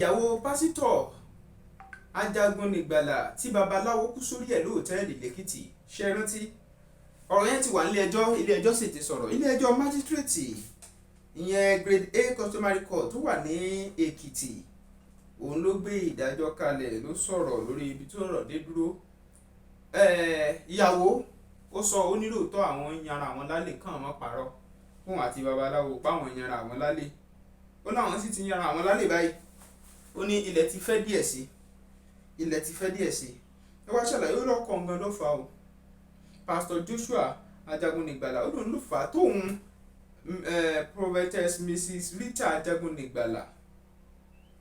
Ìyàwó Pasito ajagun nìgbàlà tí Babalawo kú sórí ẹ̀ lóòtẹ́ẹ̀lì lẹ́kìtì ṣe rántí ọ̀rọ̀ yẹn ti wà nílé ẹjọ́ sì ti sọ̀rọ̀ ilé ẹjọ́ májísírèètì ìyẹn grade A customary court tó wà ní Èkìtì òun ló gbé ìdájọ́ kalẹ̀ ló sọ̀rọ̀ lórí ibi tí ọ̀rọ̀ dé dúró. Ìyàwó ó sọ ó nílòótọ́ àwọn yanra àwọn lálẹ́ kàn mọ́ parọ́ fún àti Babalawo páwọn yanra àwọn lálẹ́ ó láwọn sì ti yanra àwọn lálẹ́ báyìí ó ní ilẹ̀ ti fẹ́ díẹ̀ sí ẹ wá ṣàlàyé ó lọ́kọ̀ ọ̀ngàn ló fà ó Pastor Joshua ajagun nìgbàlà ó lòun ló fà á tóun prophetess Mrs. Rita ajagun nìgbàlà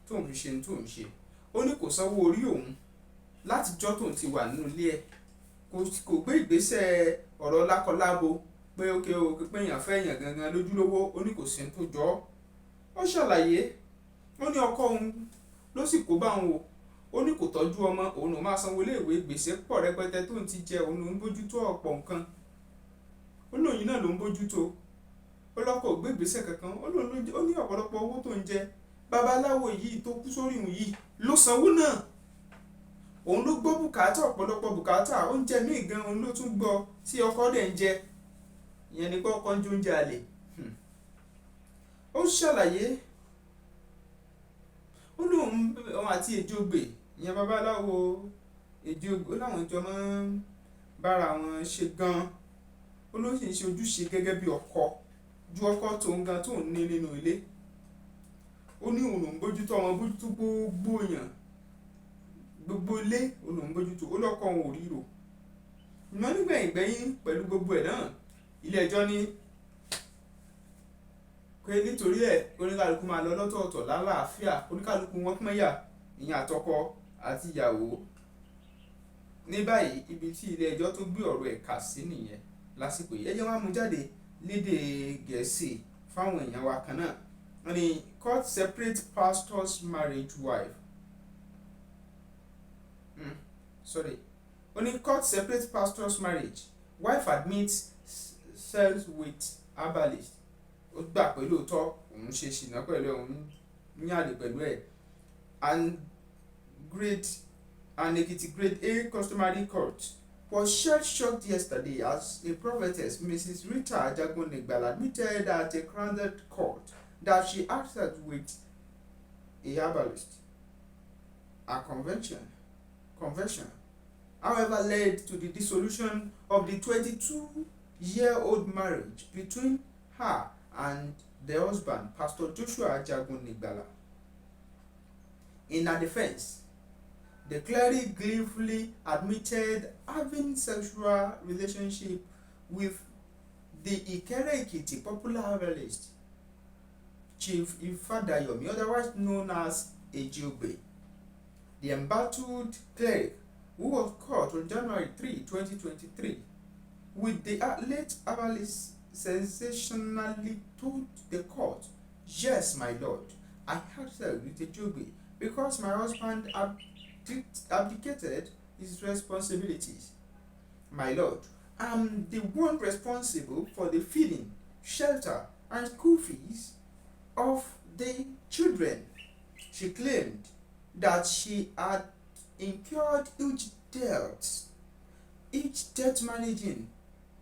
tóun fi ṣe tóun ṣe ó ní kò sanwó orí òun látijọ́ tóun ti wà nínú ilé ẹ̀ kò gbé ìgbésẹ̀ ọ̀rọ̀ lákọlábo pé ókè pé èèyàn fẹ́ èèyàn gangan lójúlówó ó ní kò sí tó jọ ó ṣàlàyé ó ní ọkọ òun ló sì kó bá òun ó ní kò tọ́jú ọmọ òun ò máa sanwó iléèwé gbèsè pọ̀ rẹpẹtẹ tó ń ti jẹ òun ló ń bójútó ọ̀pọ̀ nǹkan ó lóyìn náà ló ń bójútó ó lọ́kọ̀ gbé ìgbésẹ̀ kankan ó ní ọ̀pọ̀lọpọ̀ owó tó ń jẹ babaláwo yìí tó kú sórí òun yìí ló sanwó náà òun ló gbọ́ bùkátà ọ̀pọ̀lọpọ̀ bùkátà oúnjẹ míì gan òun ló tún gbọ́ tí ọkọ dẹ̀ ń jẹ ìyẹn ni pé ọkọ ń jẹ oúnjẹ àlè ó ṣàlàyé ó lóun àti Èjògbè ìyẹn babaláwo Èjògbè ó láwọn jọ máa ń bára wọn ṣe gan ó ló sì ń ṣe ojúṣe gẹ́gẹ́ bí ọkọ ju ọkọ tóun gan tóun ní nínú ilé ó ní òun lòún bójútó ọmọ bójútó gbogbo èèyàn gbogbo ilé òun lòún bójútó ó lọ́kọ òun ò ríro ìmọ̀ nígbẹ̀yìn pẹ̀lú gbogbo ẹ̀ náà ilé ẹjọ́ ní pé nítorí ẹ̀ oníkálukú máa lọ lọ́tọ̀ọ̀tọ̀ lálàáfíà oníkálukú wọn pínyà ìyẹn àtọkọ àti ìyàwó ní báyìí ibi tí ilé ẹjọ́ tó gbé ọ̀rọ̀ ẹ̀ kà sí nìyẹn lásìkò yìí ẹjẹ́ wọn mú jáde lédè Gẹ̀ẹ́sì fáwọn èèyàn wa kan náà wọ́n ní court separate pastor's marriage wife wọ́n ní court separate pastor's marriage wife admits cells with herbalist ó gbà pé lóòótọ́ òun ṣe ṣìnà pẹ̀lú òun ní àlè pẹ̀lú ẹ̀ and Ekiti grade A customary court was shell-shocked yesterday as a prophetess Mrs. Rita ajagun nìgbàlà admitted at a crowded court that she acted with a herbalist. Her conversion however led to the dissolution of the 22-year-old marriage between her and the husband, Pastor Joshua ajagun nìgbàlà. In her defense, the cleric gleefully admitted having sexual relationship with the Ikere-Ekiti popular herbalist, Chief Ifadayomi, otherwise known as Ejiobe. The embattled cleric, who was caught on January 3, 2023, with the late herbalist sensationally told the court, "Yes, my lord, I had sex with Ejiobe because my husband abdicated his responsibilities. My lord, I'm the one responsible for the feeding, shelter, and school fees of the children." She claimed that she had incurred huge debts,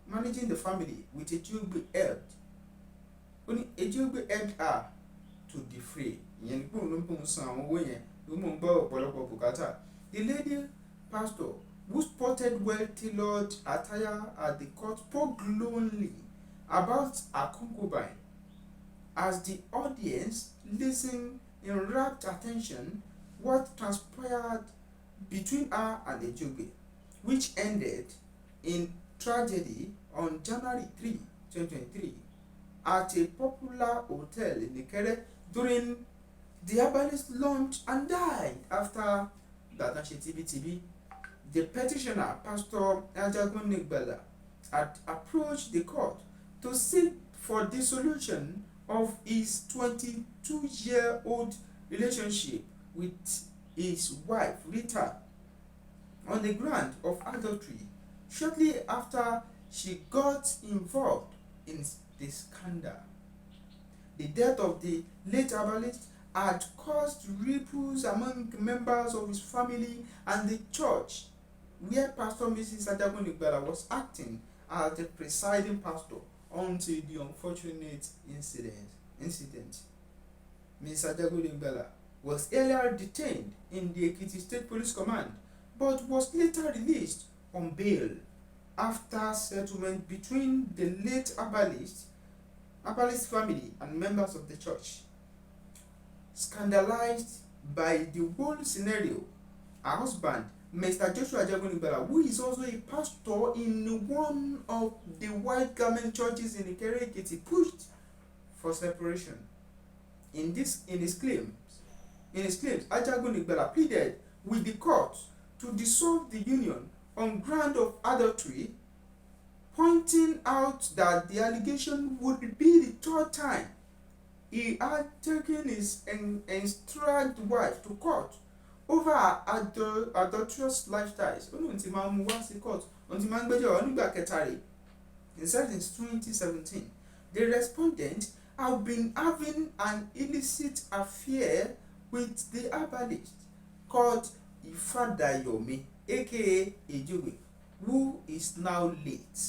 managing the family with Ejiobe helped. Only Ejiobe helped her to defray. The lady pastor, who sported well-tailored attire at the court, spoke glowingly about her concubine as the audience listened in rapt attention what transpired between her and Ejiobe, which ended in tragedy on January 3, 2023 at a popular hotel in Ikere during the herbalist launched and died after TB. The petitioner, Pastor Ajagun Nìgbàlà, had approached the court to seek for dissolution of his 22-year-old relationship with his wife, Rita, on the ground of adultery shortly after she got involved in the scandal. The death of the late herbalist had caused ripples among members of his family and the church, where Pastor Mrs. Ajagonigbala was acting as the presiding pastor until the unfortunate incident. Mrs. Ajagonigbala was earlier detained in the Ekiti State Police Command but was later released on bail after settlement between the late herbalist family and members of the church. Scandalized by the whole scenario, her husband, Mr. Joshua Ajagonigbala, who is also a pastor in one of the white garment churches in Ikere Ekiti, pushed for separation. In his claims, Ajagonigbala pleaded with the court to dissolve the union on ground of adultery, pointing out that the allegation would be the third time he had taken his estranged wife to court over her adulterous lifestyles. He said in 2017, the respondent have been having an illicit affair with the herbalist called Ifadayomi, aka Ejowe, who is now late.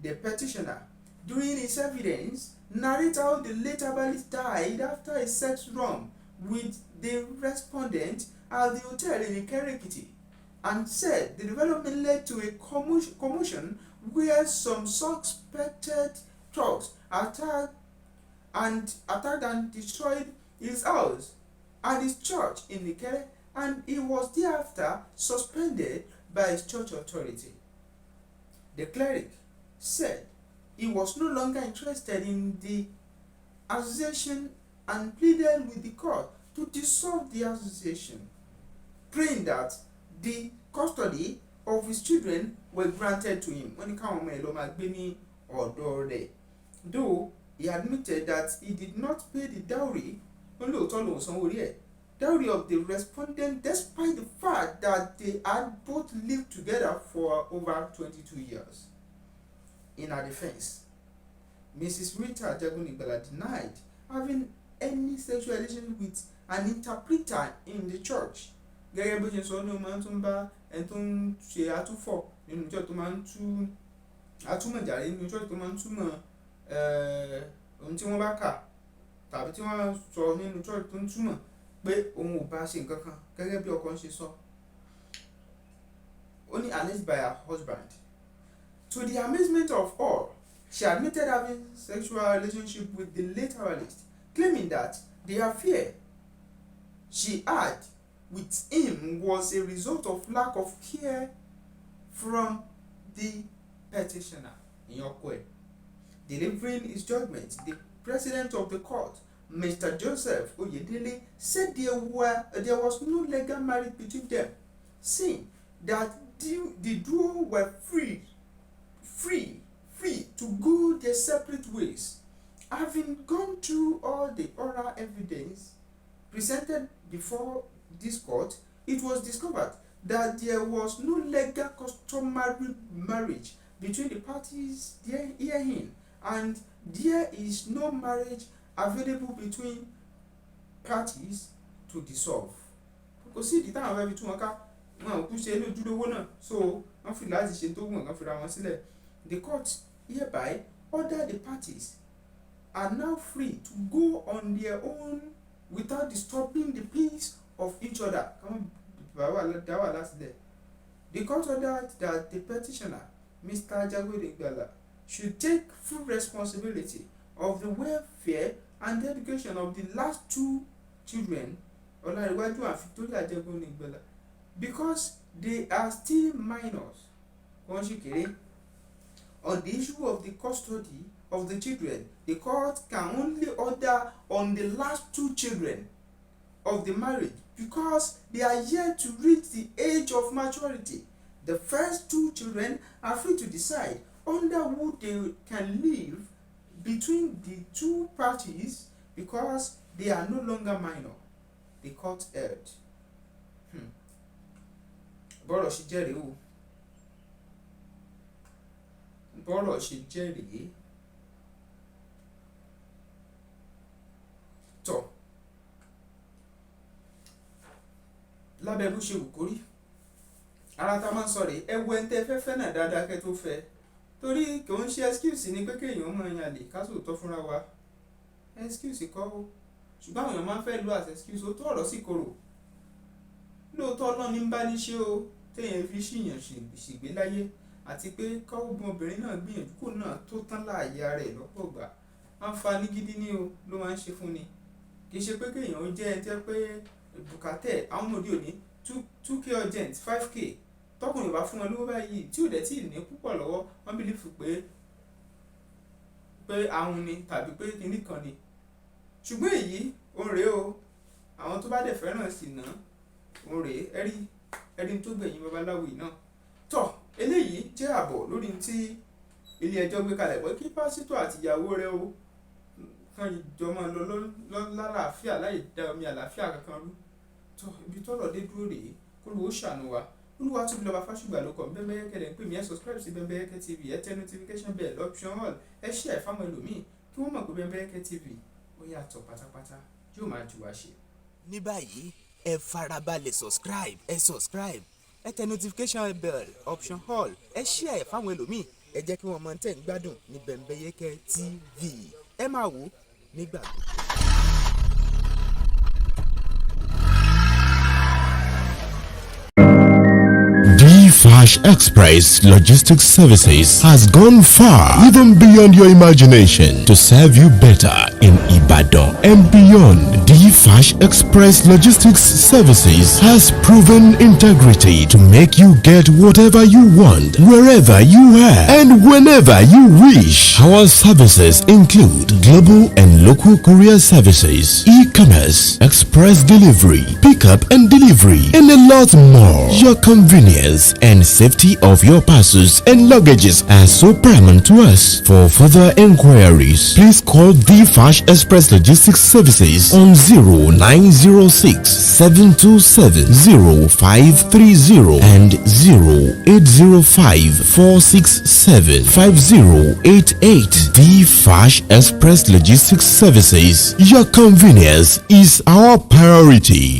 The petitioner, during his evidence, narrated how the late herbalist died after a sex run with the respondent at the hotel in Ikere Ekiti, and said the development led to a commotion where some suspected thugs attacked and destroyed his house and his church in Ikere, and he was thereafter suspended by his church authority. The cleric said he was no longer interested in the association and pleaded with the court to dissolve the association, praying that the custody of his children were granted to him. Though he admitted that he did not pay the dowry of the respondent, despite the fact that they had both lived together for over 22 years. In her defense, Mrs. Rita Ajagonigbala denied having any sexual relation with an interpreter in the church. Gẹ́gẹ́ bó ṣe sọ ní o máa ń tún bá ẹni tó ń ṣe àtúfọ̀ nínú ìjọ tó máa ń tú àtúmọ̀jàre nínú ìjọ tó máa ń túmọ̀ ohun tí wọ́n bá kà tàbí tí wọ́n sọ nínú ìjọ tó ń túmọ̀ pé òun ò bá ṣe nǹkan kan gẹ́gẹ́ bí ọkọ ń ṣe sọ. Only alleged by her husband. To the amazement of all, she admitted having sexual relationship with the late herbalist, claiming that the affair she had with him was a result of lack of care from the petitioner. Delivering his judgment, the president of the court, Mr. Joseph Oyedele, said there was no legal marriage between them, saying that the duo were free to go their separate ways. Having gone through all the oral evidence presented before this court, it was discovered that there was no legal customary marriage between the parties herein, and there is no marriage available between parties to dissolve. Kò sí ìdí táwọn fẹ́ fi tú wọn ká, wọn ò kú ṣe lójúlówó náà, so wọ́n fi láti ṣe tó wọ̀n kan fira wọn sílẹ̀. The court hereby ordered the parties are now free to go on their own without disturbing the peace of each other. The court ordered that the petitioner, Mr. Ajagonigbala, should take full responsibility of the welfare and education of the last two children, Olariwaju and Victoria Ajagonigbala, because they are still minors. On the issue of the custody of the children, the court can only order on the last two children of the marriage because they are yet to reach the age of maturity. The first two children are free to decide under who they can live between the two parties because they are no longer minor. The court held. Bọ́rọ̀ ṣe jẹ́ rèé o. Bọ́rọ̀ ṣe jẹ́ rèé. Tọ́ lábẹ́ bó ṣe wù kórí ara ta máa ń sọ rèé ẹ wo ẹni tẹ́ fẹ́ fẹ́ náà dáadáa kẹ́ tó fẹ́ torí kò ń ṣe excuse ni pé kéèyàn mọ ẹyàn lè ká sòótọ́ fúnra wa excuse kọ́ ó ṣùgbọ́n àwọn èèyàn máa ń fẹ́ lo as excuse ó tó ọ̀rọ̀ sí korò lóòótọ́ náà ní bá ní ṣe o téèyàn fi ṣìyàn ṣègbè láyé àti pé kọ́gbọ́n obìnrin náà gbìyànjú kó náà tó tán láàyè ara ẹ̀ lọ́pọ̀ gbà àǹfààní gidi ni o ló máa ń ṣe fún ni kì í ṣe pé kéèyàn ó jẹ́ ẹ jẹ́ pé bùkátẹ́ àwọn ọmọdé òní 2k urgent 5k tọkùnrin bá fún wọn lówó báyìí tí ò dẹ̀ tí ì ní púpọ̀ lọ́wọ́ wọ́n bìlífù pé àwọn ni tàbí pé kinní kan ni ṣùgbọ́n èyí òun rèé o àwọn tó bá dẹ̀ fẹ́ràn sí ná òun rèé ẹ̀rí tó gbẹ̀yìn babaláwo yìí náà tọ́ eléyìí jẹ́ àbọ̀ lórí tí ilé ẹjọ́ gbé kalẹ̀ pé kí pásítọ̀ àti ìyàwó rẹ̀ o kan jọ máa lọ lálàáfíà láì dá omi àlàáfíà kankan rú tọ́ ibi tọ́rọ̀ dé dúró rèé kó ló ṣàánú wa olúwa tóbi lọ́ba fásùgbà ló kọ̀ Bẹ́mbẹ́yẹ́kẹ́ lẹ́ ń pè mí ẹ subscribe sí Bẹ́mbẹ́yẹ́kẹ́ TV ẹ tẹ notification bell option all ẹ share fáwọn ẹlòmíì kí wọ́n mọ̀ pé Bẹ́mbẹ́yẹ́kẹ́ TV ó yàtọ̀ pátápátá yóò máa jù wá ṣe. ní báyìí ẹ farabalẹ̀ subscribe ẹ tẹ notification bell option all ẹ share fáwọn ẹlòmíì ẹ jẹ́ kí wọ́n mọ̀ tẹ́ ń gbádùn ní Bẹ́mbẹ́yẹ́kẹ́ TV ẹ máa wò nígbà gbogbo. Flash Express Logistics Services has gone far, even beyond your imagination, to serve you better in Ibadan and beyond. Flash Express Logistics Services has proven integrity to make you get whatever you want, wherever you are, and whenever you wish. Our services include global and local courier services, e-commerce, express delivery, pickup and delivery, and a lot more. Your convenience and safety of your parcels and luggages are so paramount to us. For further inquiries, please call Flash Express Logistics Services on 0906 727 0530 and 0805 467 5088. Flash Express Logistics Services. Your convenience is our priority.